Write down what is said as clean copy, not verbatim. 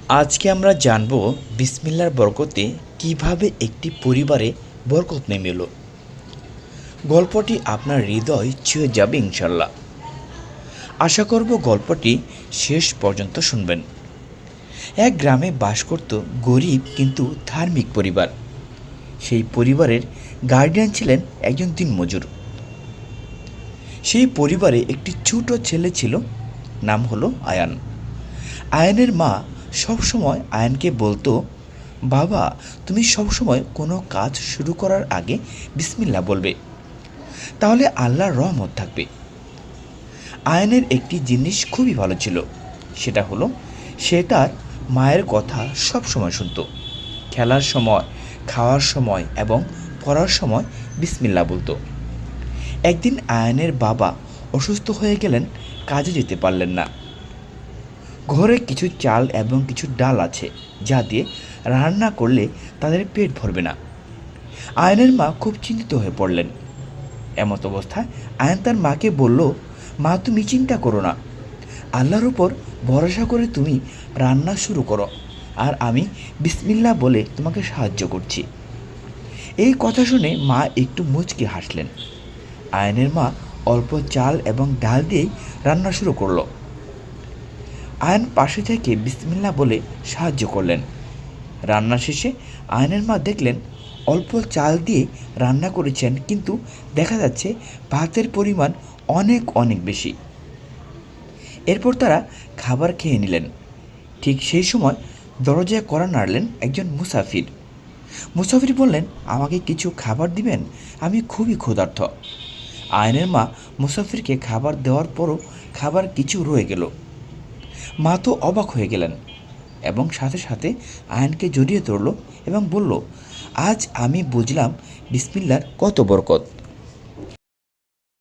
আজকে আমরা জানব বিসমিল্লার বরকতে কিভাবে একটি পরিবারে বরকত নেমে এলো। গল্পটি আপনার হৃদয় ছুঁয়ে যাবে ইনশাল্লাহ। আশা করব গল্পটি শেষ পর্যন্ত শুনবেন। এক গ্রামে বাস করত গরিব কিন্তু ধার্মিক পরিবার। সেই পরিবারের গার্ডিয়ান ছিলেন একজন দিনমজুর। সেই পরিবারে একটি ছোট ছেলে ছিল, নাম হলো আয়ান। আয়ানের মা সবসময় আয়ানকে বলতো, বাবা, তুমি সবসময় কোনো কাজ শুরু করার আগে বিসমিল্লাহ বলবে, তাহলে আল্লাহর রহমত থাকবে। আয়ানের একটি জিনিস খুবই ভালো ছিল, সেটা হলো সে তার মায়ের কথা সবসময় শুনত। খেলার সময়, খাওয়ার সময় এবং পড়ার সময় বিসমিল্লাহ বলতো। একদিন আয়ানের বাবা অসুস্থ হয়ে গেলেন, কাজে যেতে পারলেন না। ঘরে কিছু চাল এবং কিছু ডাল আছে, যা দিয়ে রান্না করলে তাদের পেট ভরবে না। আয়নের মা খুব চিন্তিত হয়ে পড়লেন। এমত অবস্থায় আয়ন তার মাকে বলল, মা, তুমি চিন্তা করো না, আল্লাহর উপর ভরসা করে তুমি রান্না শুরু করো, আর আমি বিসমিল্লাহ বলে তোমাকে সাহায্য করছি। এই কথা শুনে মা একটু মুচকি হাসলেন। আয়নের মা অল্প চাল এবং ডাল দিয়েই রান্না শুরু করলো। আয়ন পাশে থেকে বিসমিল্লাহ বলে সাহায্য করলেন। রান্না শেষে আয়নের মা দেখলেন অল্প চাল দিয়ে রান্না করেছেন, কিন্তু দেখা যাচ্ছে ভাতের পরিমাণ অনেক অনেক বেশি। এরপর তারা খাবার খেয়ে নিলেন। ঠিক সেই সময় দরজায় কড়া নাড়লেন একজন মুসাফির। মুসাফির বললেন, আমাকে কিছু খাবার দিবেন, আমি খুবই ক্ষুধার্ত। আয়নের মা মুসাফিরকে খাবার দেওয়ার পরও খাবার কিছু রয়ে গেল। মা তো অবাক হয়ে গেলেন এবং সাথে সাথে আয়নকে জড়িয়ে ধরল এবং বলল, আজ আমি বুঝলাম বিসমিল্লার কত বরকত।